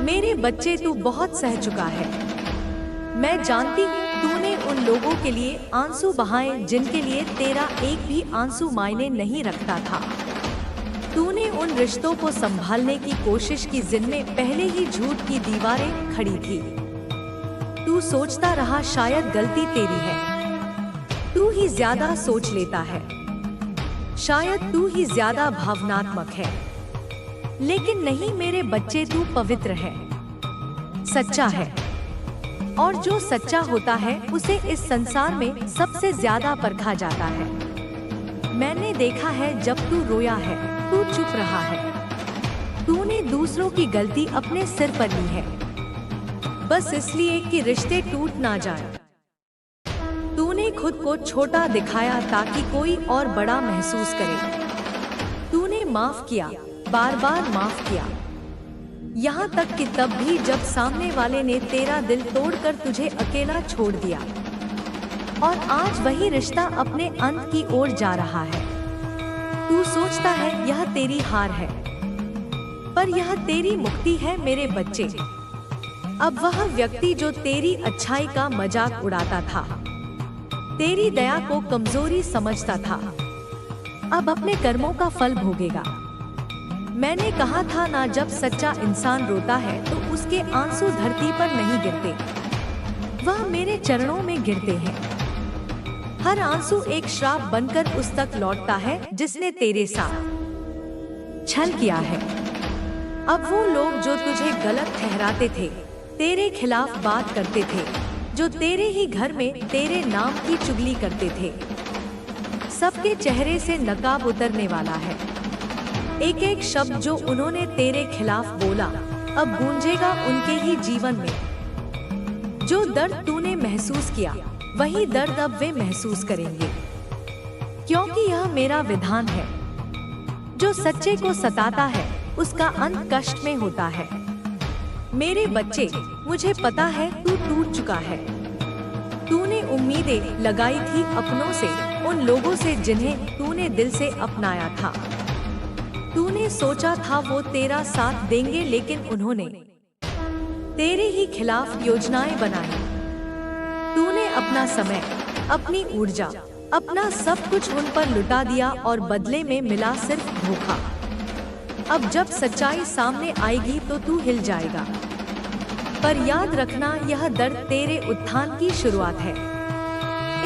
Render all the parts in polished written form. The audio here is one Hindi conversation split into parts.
मेरे बच्चे, तू बहुत सह चुका है। मैं जानती हूँ तूने उन लोगों के लिए आंसू बहाए जिनके लिए तेरा एक भी आंसू मायने नहीं रखता था। तूने उन रिश्तों को संभालने की कोशिश की जिनमें पहले ही झूठ की दीवारें खड़ी थी। तू सोचता रहा शायद गलती तेरी है, तू ही ज्यादा सोच लेता है, शायद तू ही ज्यादा भावनात्मक है। लेकिन नहीं मेरे बच्चे, तू पवित्र है, सच्चा है, और जो सच्चा होता है उसे इस संसार में सबसे ज्यादा परखा जाता है। मैंने देखा है जब तू रोया है, तू चुप रहा है। तूने दूसरों की गलती अपने सिर पर ली है, बस इसलिए कि रिश्ते टूट ना जाए। तूने खुद को छोटा दिखाया ताकि कोई और बड़ा महसूस करे। तूने माफ किया, बार बार माफ किया, यहाँ तक कि तब भी जब सामने वाले ने तेरा दिल तोड़कर तुझे अकेला छोड़ दिया। और आज वही रिश्ता अपने अंत की ओर जा रहा है। तू सोचता है यह तेरी हार है, पर यह तेरी मुक्ति है मेरे बच्चे। अब वह व्यक्ति जो तेरी अच्छाई का मजाक उड़ाता था, तेरी दया को कमजोरी समझता था, अब अपने कर्मों का फल भोगेगा। मैंने कहा था ना, जब सच्चा इंसान रोता है तो उसके आंसू धरती पर नहीं गिरते, वह मेरे चरणों में गिरते हैं। हर आंसू एक श्राप बनकर उस तक लौटता है जिसने तेरे साथ छल किया है। अब वो लोग जो तुझे गलत ठहराते थे, तेरे खिलाफ बात करते थे, जो तेरे ही घर में तेरे नाम की चुगली करते थे, सबके चेहरे से नकाब उतरने वाला है। एक एक शब्द जो उन्होंने तेरे खिलाफ बोला अब गूंजेगा उनके ही जीवन में। जो दर्द तूने महसूस किया वही दर्द अब वे महसूस करेंगे, क्योंकि यह मेरा विधान है। जो सच्चे को सताता है उसका अंत कष्ट में होता है। मेरे बच्चे, मुझे पता है तू टूट चुका है। तूने उम्मीदें लगाई थी अपनों से, उन लोगों से जिन्हें तूने दिल से अपनाया था। तूने सोचा था वो तेरा साथ देंगे, लेकिन उन्होंने तेरे ही खिलाफ योजनाएं बनाई। तूने अपना समय, अपनी ऊर्जा, अपना सब कुछ उन पर लुटा दिया और बदले में मिला सिर्फ धोखा। अब जब सच्चाई सामने आएगी तो तू हिल जाएगा, पर याद रखना यह दर्द तेरे उत्थान की शुरुआत है।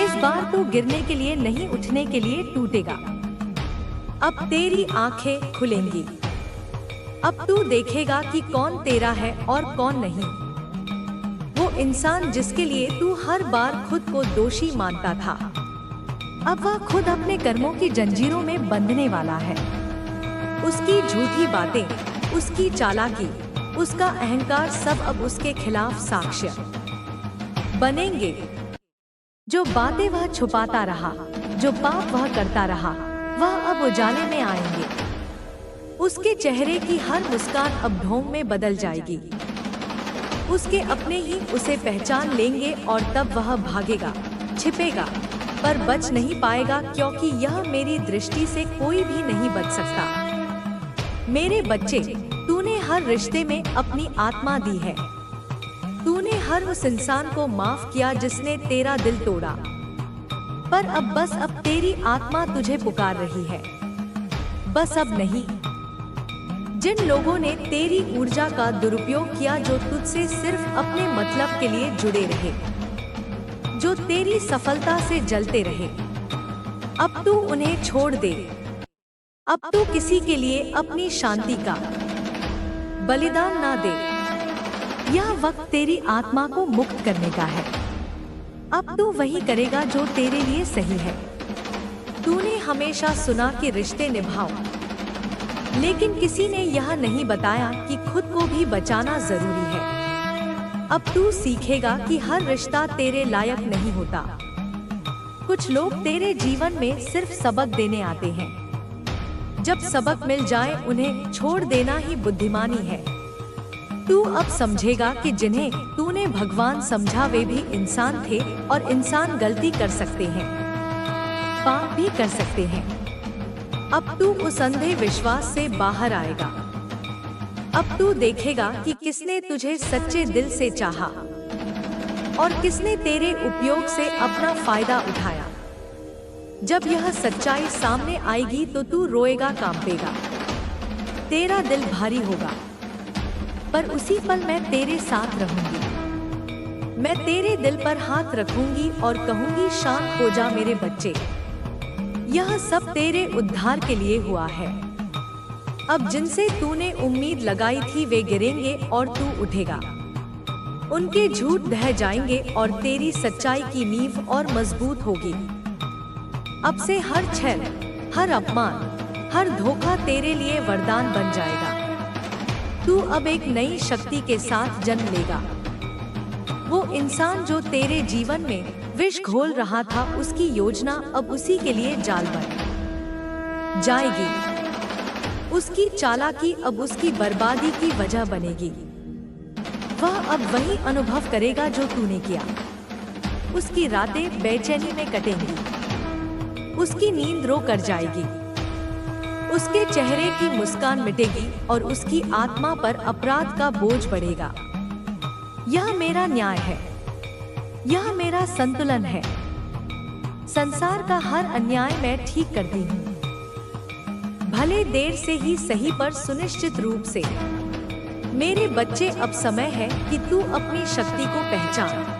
इस बार तू गिरने के लिए नहीं, उठने के लिए टूटेगा। अब तेरी आंखें खुलेंगी, अब तू देखेगा कि कौन तेरा है और कौन नहीं। वो इंसान जिसके लिए तू हर बार खुद को दोषी मानता था, अब वह खुद अपने कर्मों की जंजीरों में बंधने वाला है। उसकी झूठी बातें, उसकी चालाकी, उसका अहंकार सब अब उसके खिलाफ साक्ष्य बनेंगे। जो बातें वह छुपाता रहा, जो पाप वह करता रहा, वह अब उजाले में आएंगे। उसके चेहरे की हर मुस्कान अब ढोंग में बदल जाएगी। उसके अपने ही उसे पहचान लेंगे और तब वह भागेगा, छिपेगा, पर बच नहीं पाएगा, क्योंकि यह मेरी दृष्टि से कोई भी नहीं बच सकता। मेरे बच्चे, तूने हर रिश्ते में अपनी आत्मा दी है। तूने हर उस इंसान को माफ किया जिसने तेरा दिल तोड़ा, पर अब तेरी आत्मा तुझे पुकार रही है। बस अब नहीं। जिन लोगों ने तेरी ऊर्जा का दुरुपयोग किया, जो तुझसे सिर्फ अपने मतलब के लिए जुड़े रहे, जो तेरी सफलता से जलते रहे, अब तू उन्हें छोड़ दे। अब तू किसी के लिए अपनी शांति का बलिदान ना दे। यह वक्त तेरी आत्मा को मुक्त करने का है। अब तू वही करेगा जो तेरे लिए सही है। तूने हमेशा सुना कि रिश्ते निभाओ, लेकिन किसी ने यह नहीं बताया कि खुद को भी बचाना जरूरी है। अब तू सीखेगा कि हर रिश्ता तेरे लायक नहीं होता। कुछ लोग तेरे जीवन में सिर्फ सबक देने आते हैं। जब सबक मिल जाए उन्हें छोड़ देना ही बुद्धिमानी है। तू अब समझेगा कि जिन्हें तूने भगवान समझा वे भी इंसान थे, और इंसान गलती कर सकते हैं, पाप भी कर सकते हैं। अब तू उस अंधे विश्वास से बाहर आएगा। अब तू देखेगा कि किसने तुझे सच्चे दिल से चाहा और किसने तेरे उपयोग से अपना फायदा उठाया। जब यह सच्चाई सामने आएगी तो तू रोएगा, कांपेगा, तेरा दिल भारी होगा, पर उसी पल मैं तेरे साथ रहूंगी। मैं तेरे दिल पर हाथ रखूंगी और कहूंगी, शांत हो जा मेरे बच्चे, यह सब तेरे उद्धार के लिए हुआ है। अब जिनसे तूने उम्मीद लगाई थी वे गिरेंगे और तू उठेगा। उनके झूठ ढह जाएंगे और तेरी सच्चाई की नींव और मजबूत होगी। अब से हर छल, हर अपमान, हर धोखा तेरे लिए वरदान बन जाएगा। तू अब एक नई शक्ति के साथ जन्म लेगा। वो इंसान जो तेरे जीवन में विष घोल रहा था, उसकी योजना अब उसी के लिए जाल बन जाएगी। उसकी चालाकी अब उसकी बर्बादी की वजह बनेगी। वह अब वही अनुभव करेगा जो तूने किया। उसकी रातें बेचैनी में कटेंगी, उसकी नींद रो कर जाएगी, उसके चेहरे की मुस्कान मिटेगी और उसकी आत्मा पर अपराध का बोझ बढ़ेगा। यह मेरा न्याय है, यह मेरा संतुलन है। संसार का हर अन्याय मैं ठीक करती हूँ, भले देर से ही सही पर सुनिश्चित रूप से। मेरे बच्चे, अब समय है कि तू अपनी शक्ति को पहचान।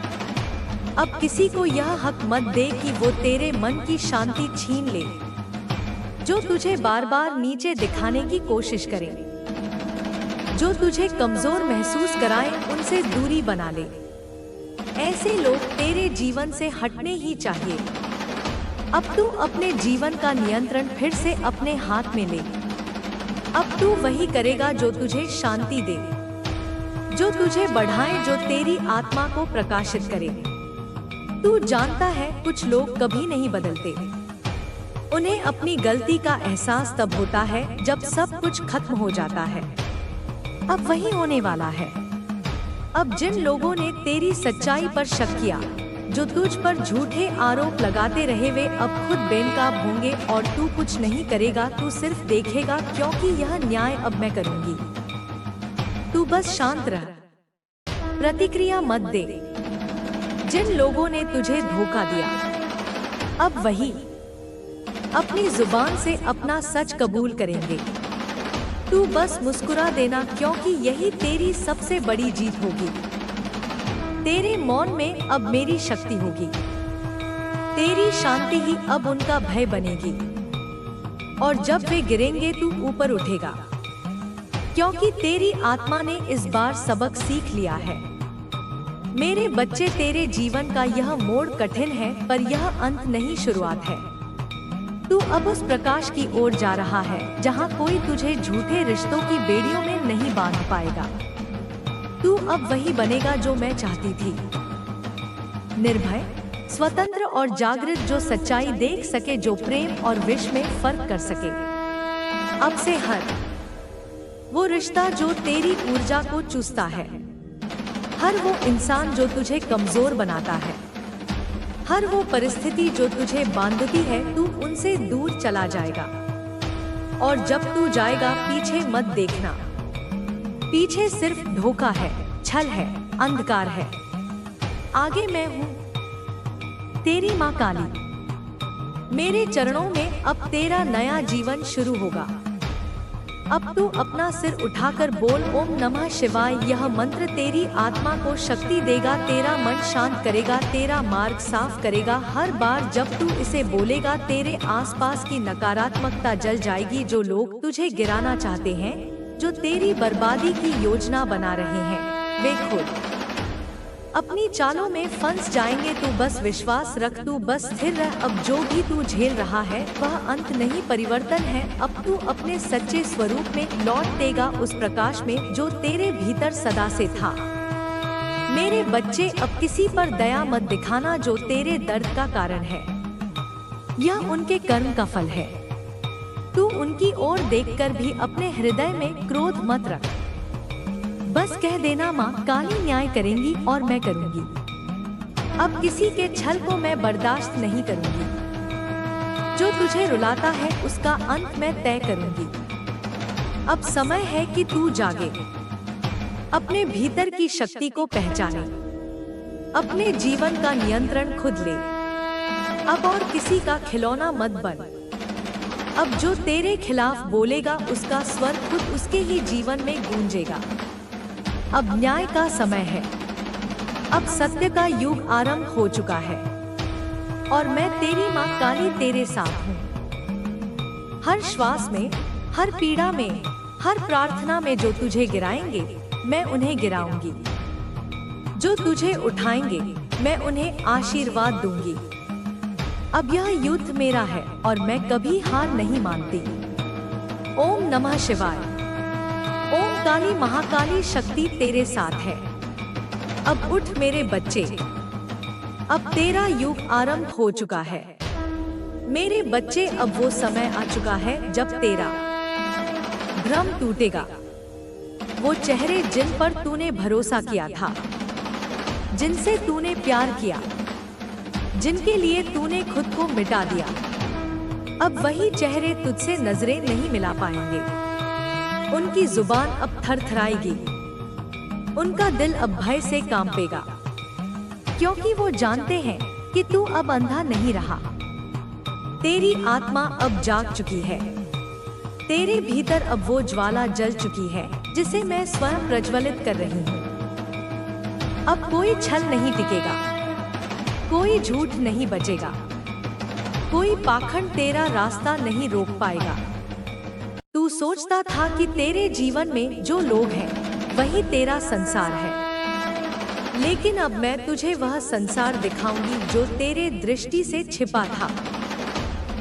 अब किसी को यह हक मत दे कि वो तेरे मन की शांति छीन ले। जो तुझे बार बार नीचे दिखाने की कोशिश करे, जो तुझे कमजोर महसूस कराए, उनसे दूरी बना ले। ऐसे लोग तेरे जीवन से हटने ही चाहिए। अब तू अपने जीवन का नियंत्रण फिर से अपने हाथ में ले। अब तू वही करेगा जो तुझे शांति दे, जो तुझे बढ़ाए, जो तेरी आत्मा को प्रकाशित करे। तू जानता है, कुछ लोग कभी नहीं बदलते। उन्हें अपनी गलती का एहसास तब होता है जब सब कुछ खत्म हो जाता है। अब वही होने वाला है। अब जिन लोगों ने तेरी सच्चाई पर शक किया, जो तुझ पर झूठे आरोप लगाते रहे, वे अब खुद बेनकाब होंगे और तू कुछ नहीं करेगा। तू सिर्फ देखेगा, क्योंकि यह न्याय अब मैं करूंगी। तू बस शांत रह, प्रतिक्रिया मत दे। जिन लोगों ने तुझे धोखा दिया, अब वही अपनी जुबान से अपना सच कबूल करेंगे। तू बस मुस्कुरा देना, क्योंकि यही तेरी सबसे बड़ी जीत होगी। तेरे मौन में अब मेरी शक्ति होगी। तेरी शांति ही अब उनका भय बनेगी। और जब वे गिरेंगे तू ऊपर उठेगा, क्योंकि तेरी आत्मा ने इस बार सबक सीख लिया है। मेरे बच्चे, तेरे जीवन का यह मोड़ कठिन है, पर यह अंत नहीं, शुरुआत है। तू अब उस प्रकाश की ओर जा रहा है जहां कोई तुझे झूठे रिश्तों की बेड़ियों में नहीं बांध पाएगा। तू अब वही बनेगा जो मैं चाहती थी, निर्भय, स्वतंत्र और जागृत, जो सच्चाई देख सके, जो प्रेम और विष में फर्क कर सके। अब से हर वो रिश्ता जो तेरी ऊर्जा को चूसता है, हर वो इंसान जो तुझे कमजोर बनाता है, हर वो परिस्थिति जो तुझे बांधती है, तू उनसे दूर चला जाएगा। और जब तू जाएगा, पीछे मत देखना। पीछे सिर्फ धोखा है, छल है, अंधकार है। आगे मैं हूँ, तेरी माँ काली। मेरे चरणों में अब तेरा नया जीवन शुरू होगा। अब तू अपना सिर उठाकर बोल, ओम नमः शिवाय। यह मंत्र तेरी आत्मा को शक्ति देगा, तेरा मन शांत करेगा, तेरा मार्ग साफ करेगा। हर बार जब तू इसे बोलेगा, तेरे आसपास की नकारात्मकता जल जाएगी। जो लोग तुझे गिराना चाहते हैं, जो तेरी बर्बादी की योजना बना रहे हैं, वे खुद अपनी चालों में फंस जाएंगे। तू बस विश्वास रख, तू बस स्थिर रह। अब जो भी तू झेल रहा है, वह अंत नहीं, परिवर्तन है। अब तू अपने सच्चे स्वरूप में लौट देगा, उस प्रकाश में जो तेरे भीतर सदा से था। मेरे बच्चे, अब किसी पर दया मत दिखाना जो तेरे दर्द का कारण है। यह उनके कर्म का फल है। तू उनकी ओर देखकर भी अपने हृदय में क्रोध मत रख। बस कह देना, माँ काली न्याय करेंगी और मैं करूंगी। अब किसी के छल को मैं बर्दाश्त नहीं करूंगी। जो तुझे रुलाता है, उसका अंत मैं तय करूंगी। अब समय है कि तू जागे, अपने भीतर की शक्ति को पहचाने, अपने जीवन का नियंत्रण खुद ले। अब और किसी का खिलौना मत बन। अब जो तेरे खिलाफ बोलेगा उसका स्वर खुद उसके ही जीवन में गूंजेगा। अब न्याय का समय है, अब सत्य का युग आरंभ हो चुका है और मैं तेरी माँ काली तेरे साथ हूँ। हर श्वास में, हर पीड़ा में, हर प्रार्थना में जो तुझे गिराएंगे मैं उन्हें गिराऊंगी, जो तुझे उठाएंगे मैं उन्हें आशीर्वाद दूंगी। अब यह युद्ध मेरा है और मैं कभी हार नहीं मानती। ओम नमः शिवाय। ओम काली महाकाली शक्ति तेरे साथ है। अब उठ मेरे बच्चे, अब तेरा युग आरंभ हो चुका है। मेरे बच्चे, अब वो समय आ चुका है जब तेरा भ्रम टूटेगा। वो चेहरे जिन पर तूने भरोसा किया था, जिनसे तूने प्यार किया, जिनके लिए तूने खुद को मिटा दिया, अब वही चेहरे तुझसे नजरें नहीं मिला पाएंगे। उनकी जुबान अब थरथराएगी, उनका दिल अब भय से कांपेगा, क्योंकि वो जानते हैं कि तू अब अंधा नहीं रहा। तेरी आत्मा अब जाग चुकी है। तेरे भीतर अब वो ज्वाला जल चुकी है जिसे मैं स्वयं प्रज्वलित कर रही हूँ। अब कोई छल नहीं टिकेगा, कोई झूठ नहीं बचेगा, कोई पाखंड तेरा रास्ता नहीं रोक पाएगा। तू सोचता था कि तेरे जीवन में जो लोग हैं वही तेरा संसार है, लेकिन अब मैं तुझे वह संसार दिखाऊंगी जो तेरे दृष्टि से छिपा था।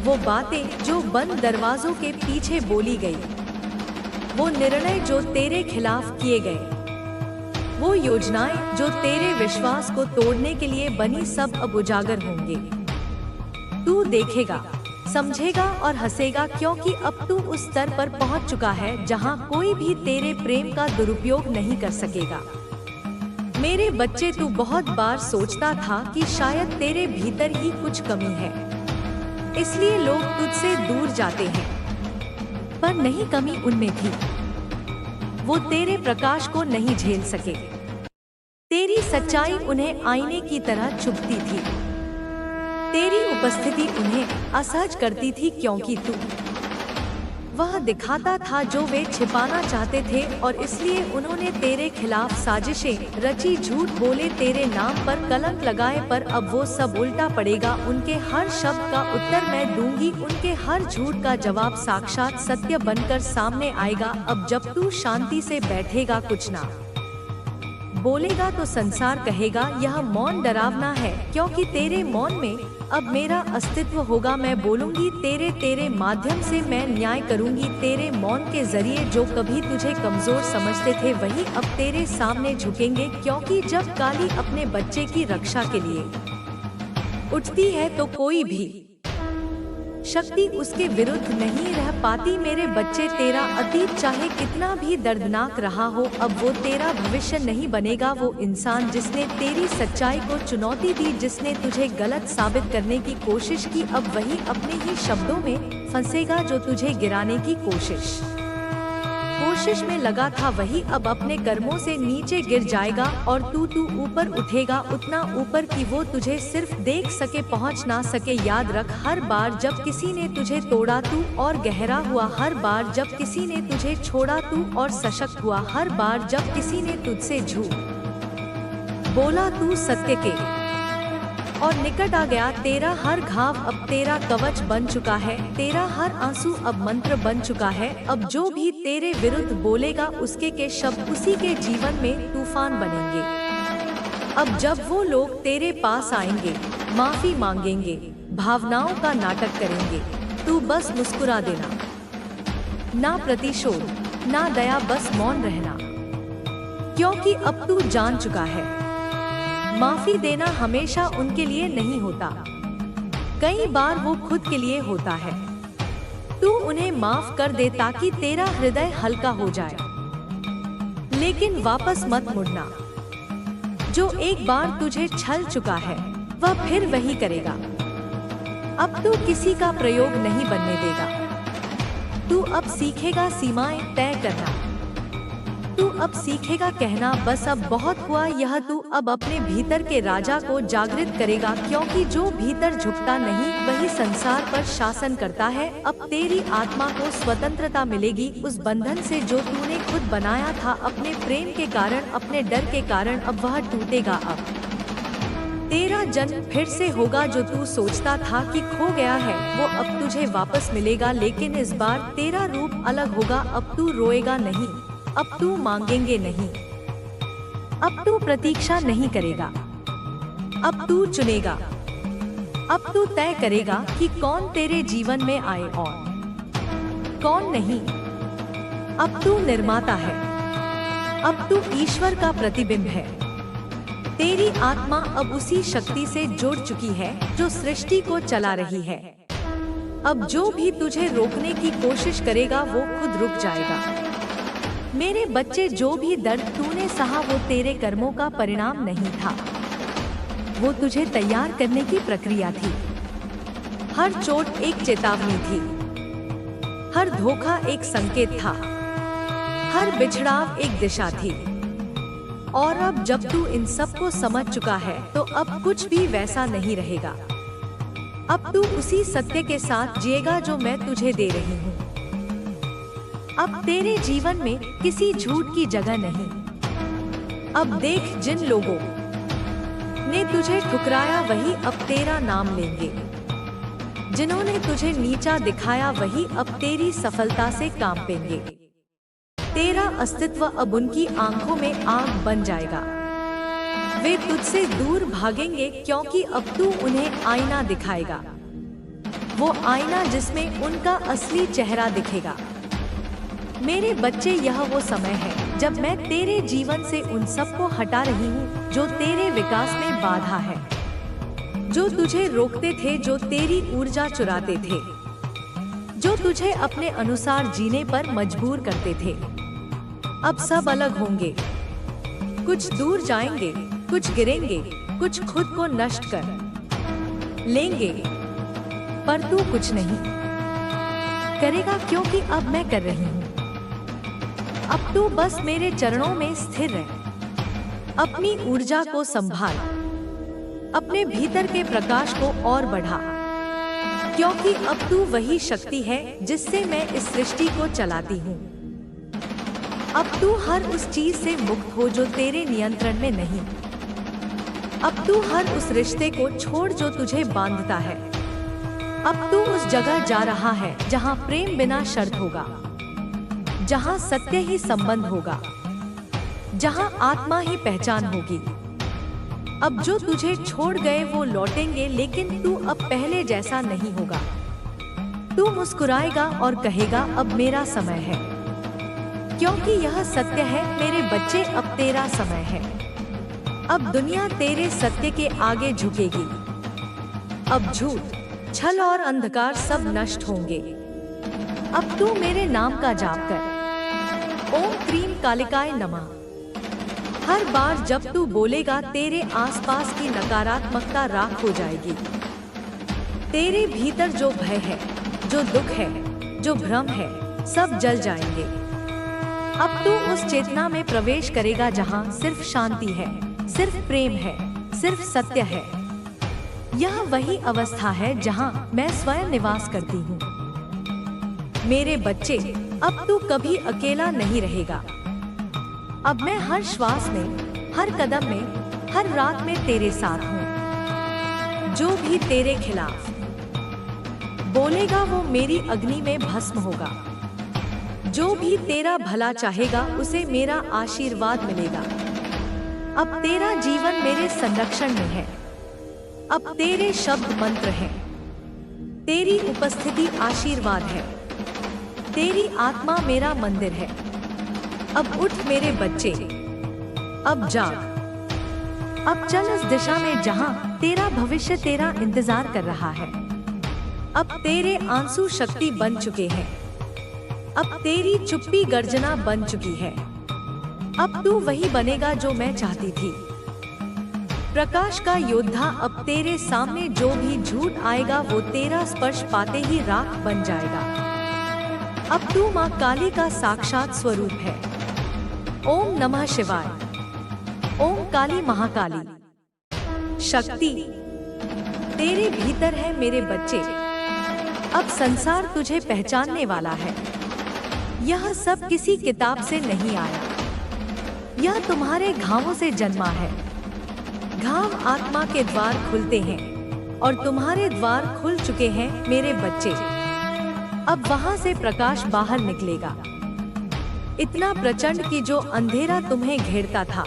वो बातें जो बंद दरवाजों के पीछे बोली गई, वो निर्णय जो तेरे खिलाफ किए गए, वो योजनाएं जो तेरे विश्वास को तोड़ने के लिए बनी, सब अब उजागर होंगे। तू देखेगा, समझेगा और हंसेगा, क्योंकि अब तू उस स्तर पर पहुंच चुका है जहां कोई भी तेरे प्रेम का दुरुपयोग नहीं कर सकेगा। मेरे बच्चे, तू बहुत बार सोचता था कि शायद तेरे भीतर ही कुछ कमी है, इसलिए लोग तुझसे दूर जाते हैं, पर नहीं, कमी उनमें थी। वो तेरे प्रकाश को नहीं झेल सके। तेरी सच्चाई उन्हें आईने की तरह चुभती थी। तेरी उपस्थिति उन्हें असहज करती थी, क्योंकि तू वह दिखाता था जो वे छिपाना चाहते थे, और इसलिए उन्होंने तेरे खिलाफ साजिशें रची, झूठ बोले, तेरे नाम पर कलंक लगाए। पर अब वो सब उल्टा पड़ेगा। उनके हर शब्द का उत्तर मैं दूंगी, उनके हर झूठ का जवाब साक्षात सत्य बनकर सामने आएगा। अब जब तू शांति से बैठेगा, कुछ ना बोलेगा, तो संसार कहेगा यह मौन डरावना है, क्योंकि तेरे मौन में अब मेरा अस्तित्व होगा। मैं बोलूंगी, तेरे माध्यम से मैं न्याय करूंगी। तेरे मौन के जरिए जो कभी तुझे कमजोर समझते थे वही अब तेरे सामने झुकेंगे, क्योंकि जब काली अपने बच्चे की रक्षा के लिए उठती है तो कोई भी शक्ति उसके विरुद्ध नहीं रह पाती। मेरे बच्चे, तेरा अतीत चाहे कितना भी दर्दनाक रहा हो, अब वो तेरा भविष्य नहीं बनेगा। वो इंसान जिसने तेरी सच्चाई को चुनौती दी, जिसने तुझे गलत साबित करने की कोशिश की, अब वही अपने ही शब्दों में फंसेगा। जो तुझे गिराने की कोशिश में लगा था, वही अब अपने कर्मों से नीचे गिर जाएगा, और तू ऊपर उठेगा, उतना ऊपर कि वो तुझे सिर्फ देख सके, पहुंच ना सके। याद रख, हर बार जब किसी ने तुझे तोड़ा तू और गहरा हुआ, हर बार जब किसी ने तुझे छोड़ा तू और सशक्त हुआ, हर बार जब किसी ने तुझसे झूठ बोला तू सत्य के और निकट आ गया। तेरा हर घाव अब तेरा कवच बन चुका है, तेरा हर आंसू अब मंत्र बन चुका है। अब जो भी तेरे विरुद्ध बोलेगा, उसके के शब्द उसी के जीवन में तूफान बनेंगे। अब जब वो लोग तेरे पास आएंगे, माफी मांगेंगे, भावनाओं का नाटक करेंगे, तू बस मुस्कुरा देना, ना प्रतिशोध, ना दया, बस मौन रहना, क्योंकि अब तू जान चुका है माफी देना हमेशा उनके लिए नहीं होता, कई बार वो खुद के लिए होता है। तू उन्हें माफ कर दे ताकि तेरा हृदय हल्का हो जाए, लेकिन वापस मत मुड़ना। जो एक बार तुझे छल चुका है वह फिर वही करेगा। अब तू किसी का प्रयोग नहीं बनने देगा। तू अब सीखेगा सीमाएं तय करना। तू अब सीखेगा कहना बस अब बहुत हुआ। यह तू अब अपने भीतर के राजा को जागृत करेगा, क्योंकि जो भीतर झुकता नहीं वही संसार पर शासन करता है। अब तेरी आत्मा को स्वतंत्रता मिलेगी उस बंधन से जो तूने खुद बनाया था अपने प्रेम के कारण, अपने डर के कारण। अब वह टूटेगा। अब तेरा जन्म फिर से होगा। जो तू सोचता था कि खो गया है वो अब तुझे वापस मिलेगा, लेकिन इस बार तेरा रूप अलग होगा। अब तू रोएगा नहीं, अब तू मांगेंगे नहीं, अब तू प्रतीक्षा नहीं करेगा, अब तू चुनेगा। अब तू तय करेगा कि कौन तेरे जीवन में आए और कौन नहीं। अब तू निर्माता है, अब तू ईश्वर का प्रतिबिंब है। तेरी आत्मा अब उसी शक्ति से जुड़ चुकी है जो सृष्टि को चला रही है। अब जो भी तुझे रोकने की कोशिश करेगा वो खुद रुक जाएगा। मेरे बच्चे, जो भी दर्द तूने सहा वो तेरे कर्मों का परिणाम नहीं था, वो तुझे तैयार करने की प्रक्रिया थी। हर चोट एक चेतावनी थी, हर धोखा एक संकेत था, हर बिछड़ाव एक दिशा थी। और अब जब तू इन सब को समझ चुका है तो अब कुछ भी वैसा नहीं रहेगा। अब तू उसी सत्य के साथ जिएगा जो मैं तुझे दे रही हूँ। अब तेरे जीवन में किसी झूठ की जगह नहीं। अब देख, जिन लोगों ने तुझे ठुकराया वही अब तेरा नाम लेंगे। जिन्होंने तुझे नीचा दिखाया वही अब तेरी सफलता से कांपेंगे। तेरा अस्तित्व अब उनकी आंखों में आग बन जाएगा। वे तुझसे दूर भागेंगे क्योंकि अब तू उन्हें आईना दिखाएगा, वो आईना जिसमें उनका असली चेहरा दिखेगा। मेरे बच्चे, यह वो समय है जब मैं तेरे जीवन से उन सब को हटा रही हूँ जो तेरे विकास में बाधा है, जो तुझे रोकते थे, जो तेरी ऊर्जा चुराते थे, जो तुझे अपने अनुसार जीने पर मजबूर करते थे। अब सब अलग होंगे, कुछ दूर जाएंगे, कुछ गिरेंगे, कुछ खुद को नष्ट कर लेंगे, पर तू कुछ नहीं करेगा क्योंकि अब मैं कर रही हूँ। अब तू बस मेरे चरणों में स्थिर रह, अपनी ऊर्जा को संभाल, अपने भीतर के प्रकाश को और बढ़ा, क्योंकि अब तू वही शक्ति है जिससे मैं इस सृष्टि को चलाती हूँ। अब तू हर उस चीज से मुक्त हो जो तेरे नियंत्रण में नहीं। अब तू हर उस रिश्ते को छोड़ जो तुझे बांधता है। अब तू उस जगह जा रहा है जहाँ प्रेम बिना शर्त होगा, जहाँ सत्य ही संबंध होगा, जहाँ आत्मा ही पहचान होगी। अब जो तुझे छोड़ गए वो लौटेंगे, लेकिन तू अब पहले जैसा नहीं होगा। तू मुस्कुराएगा और कहेगा अब मेरा समय है, क्योंकि यह सत्य है मेरे बच्चे, अब तेरा समय है। अब दुनिया तेरे सत्य के आगे झुकेगी। अब झूठ, छल और अंधकार सब नष्ट होंगे। अब तू मेरे नाम का जाप कर, ओम क्रीम कालिकाय नमः। हर बार जब तू बोलेगा तेरे आसपास की नकारात्मकता राख हो जाएगी। तेरे भीतर जो भय है, जो दुख है, जो भ्रम है, सब जल जाएंगे। अब तू उस चेतना में प्रवेश करेगा जहाँ सिर्फ शांति है, सिर्फ प्रेम है, सिर्फ सत्य है। यह वही अवस्था है जहाँ मैं स्वयं निवास करती हूँ। मेरे बच्चे, अब तू कभी अकेला नहीं रहेगा। अब मैं हर श्वास में, हर कदम में, हर रात में तेरे साथ हूँ। जो भी तेरे खिलाफ बोलेगा वो मेरी अग्नि में भस्म होगा। जो भी तेरा भला चाहेगा उसे मेरा आशीर्वाद मिलेगा। अब तेरा जीवन मेरे संरक्षण में है। अब तेरे शब्द मंत्र हैं, तेरी उपस्थिति आशीर्वाद है, तेरी आत्मा मेरा मंदिर है। अब उठ मेरे बच्चे, अब जाग, अब चल उस दिशा में जहां तेरा भविष्य तेरा इंतजार कर रहा है। अब तेरे आंसू शक्ति बन चुके हैं, अब तेरी चुप्पी गर्जना बन चुकी है। अब तू वही बनेगा जो मैं चाहती थी। प्रकाश का योद्धा, अब तेरे सामने जो भी झूठ आएगा वो तेरा स्पर्श पाते ही राख बन जाएगा। अब तू माँ काली का साक्षात स्वरूप है। ओम नमः शिवाय। ओम काली महाकाली शक्ति तेरे भीतर है मेरे बच्चे। अब संसार तुझे पहचानने वाला है। यह सब किसी किताब से नहीं आया, यह तुम्हारे घावों से जन्मा है। घाव आत्मा के द्वार खुलते हैं और तुम्हारे द्वार खुल चुके हैं मेरे बच्चे। अब वहां से प्रकाश बाहर निकलेगा, इतना प्रचंड कि जो अंधेरा तुम्हें घेरता था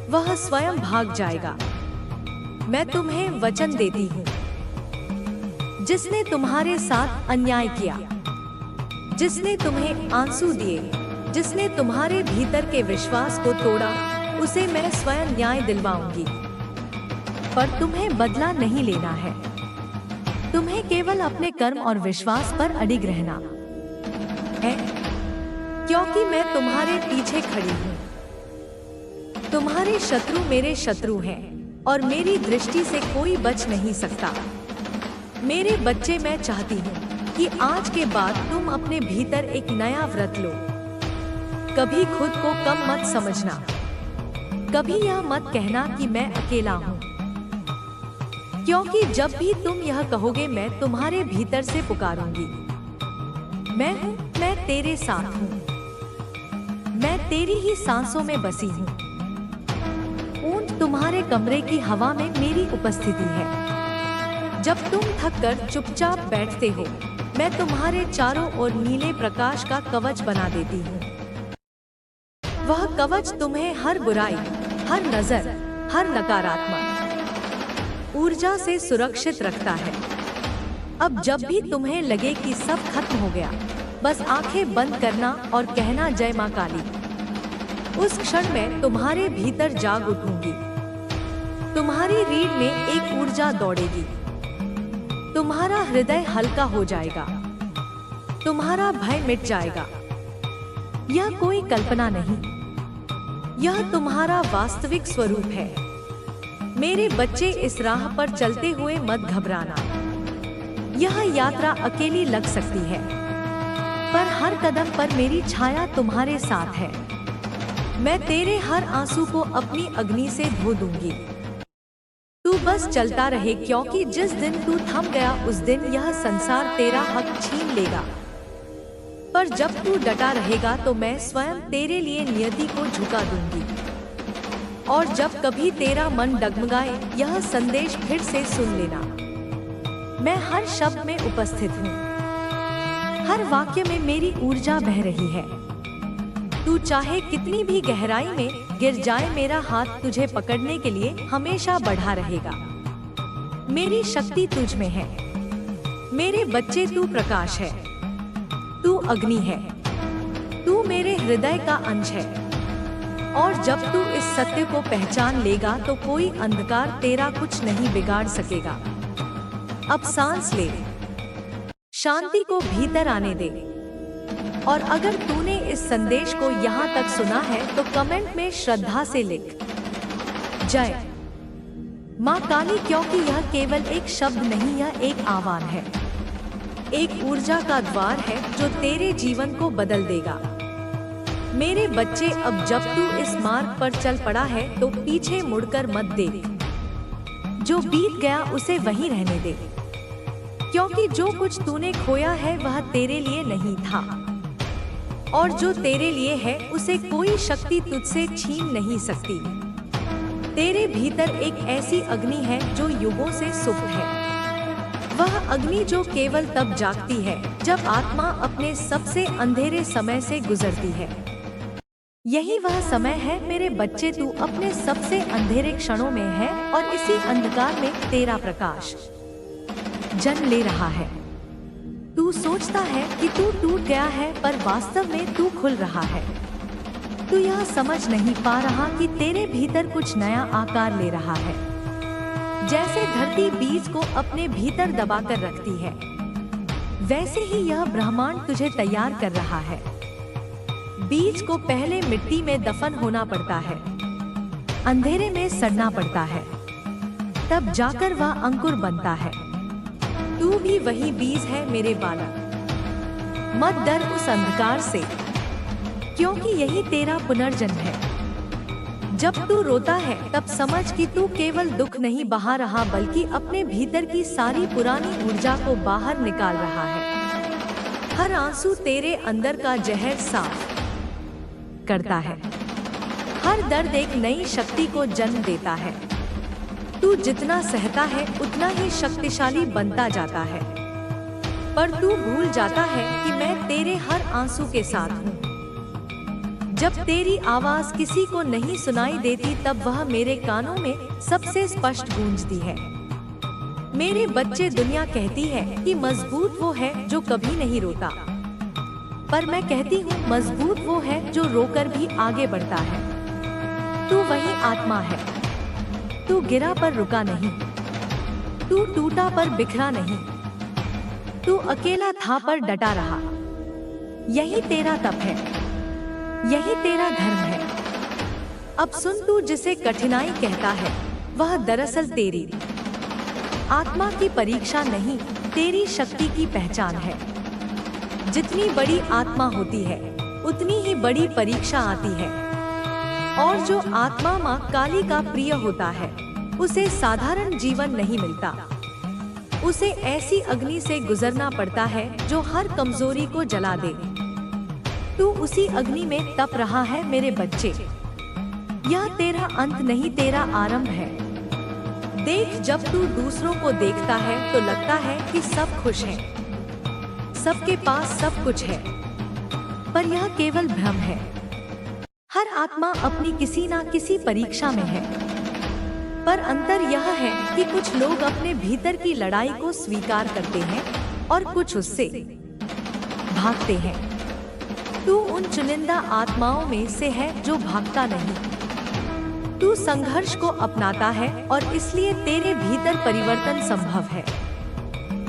वह स्वयं भाग जाएगा। मैं तुम्हें वचन देती हूँ, जिसने तुम्हारे साथ अन्याय किया, जिसने तुम्हें आंसू दिए, जिसने तुम्हारे भीतर के विश्वास को तोड़ा, उसे मैं स्वयं न्याय दिलवाऊंगी। पर तुम्हें बदला नहीं लेना है, तुम्हें केवल अपने कर्म और विश्वास पर अडिग रहना है, क्योंकि मैं तुम्हारे पीछे खड़ी हूँ। तुम्हारे शत्रु मेरे शत्रु हैं और मेरी दृष्टि से कोई बच नहीं सकता। मेरे बच्चे, मैं चाहती हूँ कि आज के बाद तुम अपने भीतर एक नया व्रत लो। कभी खुद को कम मत समझना, कभी यह मत कहना कि मैं अकेला हूँ, क्योंकि जब भी तुम यह कहोगे मैं तुम्हारे भीतर से पुकारूंगी, मैं हूँ, मैं तेरे साथ हूँ, मैं तेरी ही सांसों में बसी हूँ। ऊंट तुम्हारे कमरे की हवा में मेरी उपस्थिति है। जब तुम थक कर चुपचाप बैठते हो, मैं तुम्हारे चारों ओर नीले प्रकाश का कवच बना देती हूँ। वह कवच तुम्हें हर बुराई, हर नजर, हर नकारात्मक ऊर्जा से सुरक्षित रखता है। अब जब भी तुम्हें लगे कि सब खत्म हो गया, बस आंखें बंद करना और कहना जय माँ काली। उस क्षण में तुम्हारे भीतर जाग उठूंगी। तुम्हारी रीढ़ में एक ऊर्जा दौड़ेगी, तुम्हारा हृदय हल्का हो जाएगा, तुम्हारा भय मिट जाएगा। यह कोई कल्पना नहीं, यह तुम्हारा वास्तविक स्वरूप है। मेरे बच्चे, इस राह पर चलते हुए मत घबराना। यह यात्रा अकेली लग सकती है, पर हर कदम पर मेरी छाया तुम्हारे साथ है। मैं तेरे हर आंसू को अपनी अग्नि से धो दूंगी। तू बस चलता रहे, क्योंकि जिस दिन तू थम गया उस दिन यह संसार तेरा हक छीन लेगा। पर जब तू डटा रहेगा तो मैं स्वयं तेरे लिए नियति को झुका दूंगी। और जब कभी तेरा मन डगमगाए, यह संदेश फिर से सुन लेना। मैं हर शब्द में उपस्थित हूँ, हर वाक्य में मेरी ऊर्जा बह रही है। तू चाहे कितनी भी गहराई में गिर जाए, मेरा हाथ तुझे पकड़ने के लिए हमेशा बढ़ा रहेगा। मेरी शक्ति तुझ में है। मेरे बच्चे, तू प्रकाश है, तू अग्नि है, तू मेरे हृदय का अंश है। और जब तू इस सत्य को पहचान लेगा तो कोई अंधकार तेरा कुछ नहीं बिगाड़ सकेगा। अब सांस ले, शांति को भीतर आने दे। और अगर तूने इस संदेश को यहाँ तक सुना है तो कमेंट में श्रद्धा से लिख जय माँ काली, क्योंकि यह केवल एक शब्द नहीं, यह एक आह्वान है, एक ऊर्जा का द्वार है जो तेरे जीवन को बदल देगा। मेरे बच्चे, अब जब तू इस मार्ग पर चल पड़ा है तो पीछे मुड़कर मत देख। जो बीत गया उसे वहीं रहने दे, क्योंकि जो कुछ तूने खोया है वह तेरे लिए नहीं था, और जो तेरे लिए है उसे कोई शक्ति तुझसे छीन नहीं सकती। तेरे भीतर एक ऐसी अग्नि है जो युगों से सुप्त है। वह अग्नि जो केवल तब जागती है जब आत्मा अपने सबसे अंधेरे समय से गुजरती है। यही वह समय है मेरे बच्चे, तू अपने सबसे अंधेरे क्षणों में है और इसी अंधकार में तेरा प्रकाश जन्म ले रहा है। तू सोचता है कि तू टूट गया है, पर वास्तव में तू खुल रहा है। तू यह समझ नहीं पा रहा कि तेरे भीतर कुछ नया आकार ले रहा है। जैसे धरती बीज को अपने भीतर दबाकर रखती है, वैसे ही यह ब्रह्मांड तुझे तैयार कर रहा है। बीज को पहले मिट्टी में दफन होना पड़ता है, अंधेरे में सड़ना पड़ता है, तब जाकर वह अंकुर बनता है। तू भी वही बीज है मेरे बालक। मत डर उस अंधकार से, क्योंकि यही तेरा पुनर्जन्म है। जब तू रोता है तब समझ कि तू केवल दुख नहीं बहा रहा, बल्कि अपने भीतर की सारी पुरानी ऊर्जा को बाहर निकाल रहा है। हर आंसू तेरे अंदर का जहर साफ करता है। हर दर्द एक नई शक्ति को जन्म देता है। तू जितना सहता है उतना ही शक्तिशाली बनता जाता है। पर तू भूल जाता है कि मैं तेरे हर आंसू के साथ हूँ। जब तेरी आवाज किसी को नहीं सुनाई देती तब वह मेरे कानों में सबसे स्पष्ट गूंजती है। मेरे बच्चे, दुनिया कहती है कि मजबूत वो है जो कभी नहीं रोता, पर मैं कहती हूँ मजबूत वो है जो रोकर भी आगे बढ़ता है। तू वही आत्मा है। तू गिरा पर रुका नहीं, तू टूटा पर बिखरा नहीं, तू अकेला था पर डटा रहा। यही तेरा तप है, यही तेरा धर्म है। अब सुन, तू जिसे कठिनाई कहता है वह दरअसल तेरी आत्मा की परीक्षा नहीं, तेरी शक्ति की पहचान है। जितनी बड़ी आत्मा होती है उतनी ही बड़ी परीक्षा आती है। और जो आत्मा माँ काली का प्रिय होता है उसे साधारण जीवन नहीं मिलता। उसे ऐसी अग्नि से गुजरना पड़ता है जो हर कमजोरी को जला दे। तू उसी अग्नि में तप रहा है मेरे बच्चे। यह तेरा अंत नहीं, तेरा आरंभ है। देख, जब तू दूसरों को देखता है तो लगता है कि सब खुश हैं, सबके पास सब कुछ है, पर यह केवल भ्रम है। हर आत्मा अपनी किसी ना किसी परीक्षा में है, पर अंतर यह है कि कुछ लोग अपने भीतर की लड़ाई को स्वीकार करते हैं और कुछ उससे भागते हैं। तू उन चुनिंदा आत्माओं में से है जो भागता नहीं। तू संघर्ष को अपनाता है और इसलिए तेरे भीतर परिवर्तन संभव है।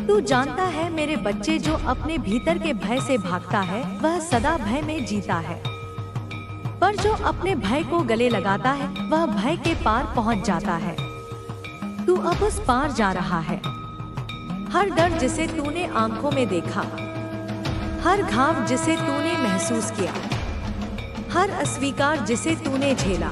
तू जानता है मेरे बच्चे, जो अपने भीतर के भय से भागता है वह सदा भय में जीता है, पर जो अपने भय को गले लगाता है वह भय के पार पहुंच जाता है। तू अब उस पार जा रहा है। हर डर जिसे तूने आंखों में देखा, हर घाव जिसे तूने महसूस किया, हर अस्वीकार जिसे तूने झेला,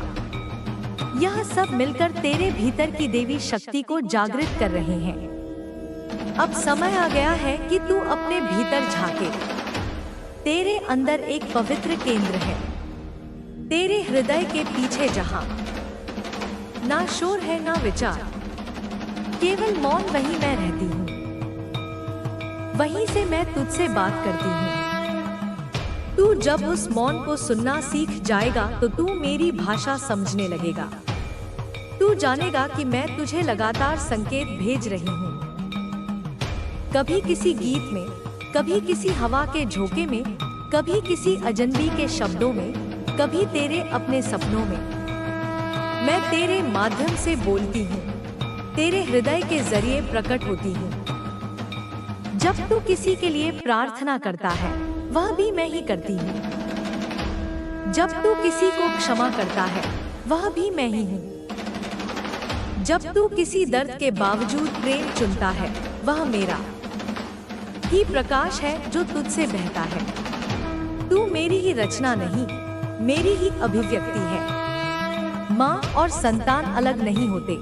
यह सब मिलकर तेरे भीतर की देवी शक्ति को जागृत कर रहे हैं। अब समय आ गया है कि तू अपने भीतर झांके। तेरे अंदर एक पवित्र केंद्र है, तेरे हृदय के पीछे, जहां ना शोर है ना विचार, केवल मौन। वहीं मैं रहती हूँ, वहीं से मैं तुझसे बात करती हूँ। तू जब उस मौन को सुनना सीख जाएगा तो तू मेरी भाषा समझने लगेगा। तू जानेगा कि मैं तुझे लगातार संकेत भेज रही हूँ, कभी किसी गीत में, कभी किसी हवा के झोंके में, कभी किसी अजनबी के शब्दों में, कभी तेरे अपने सपनों में। मैं तेरे माध्यम से बोलती हूँ, तेरे हृदय के जरिए प्रकट होती हूँ। जब तू किसी के लिए प्रार्थना करता है वह भी मैं ही करती हूँ। जब तू किसी को क्षमा करता है वह भी मैं ही हूँ। जब तू किसी दर्द के बावजूद प्रेम चुनता है वह मेरा ही प्रकाश है जो तुझसे बहता है। तू मेरी ही रचना नहीं, मेरी ही अभिव्यक्ति है। माँ और संतान अलग नहीं होते।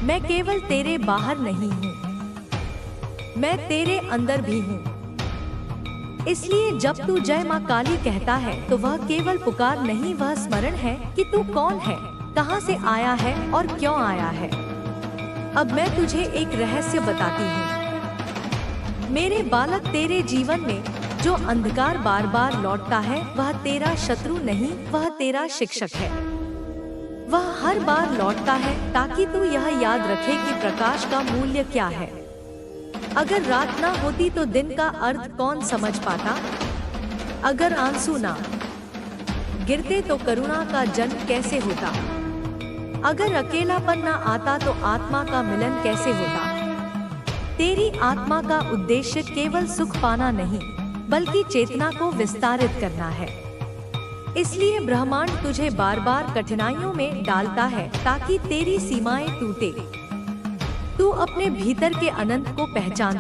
मैं केवल तेरे बाहर नहीं हूँ, मैं तेरे अंदर भी हूँ। इसलिए जब तू जय माँ काली कहता है तो वह केवल पुकार नहीं, वह स्मरण है कि तू कौन है, कहाँ से आया है और क्यों आया है। अब मैं तुझे एक रहस्य बताती हूँ। मेरे बालक, तेरे जीवन में जो अंधकार बार बार लौटता है वह तेरा शत्रु नहीं, वह तेरा शिक्षक है। वह हर बार लौटता है ताकि तू यह याद रखे कि प्रकाश का मूल्य क्या है। अगर रात ना होती तो दिन का अर्थ कौन समझ पाता? अगर आंसू ना गिरते तो करुणा का जन्म कैसे होता? अगर अकेलापन ना आता तो आत्मा का मिलन कैसे होता? तेरी आत्मा का उद्देश्य केवल सुख पाना नहीं, बल्कि चेतना को विस्तारित करना है। इसलिए ब्रह्मांड तुझे बार बार कठिनाइयों में डालता है ताकि तेरी सीमाएं टूटे, तू अपने भीतर के अनंत को पहचान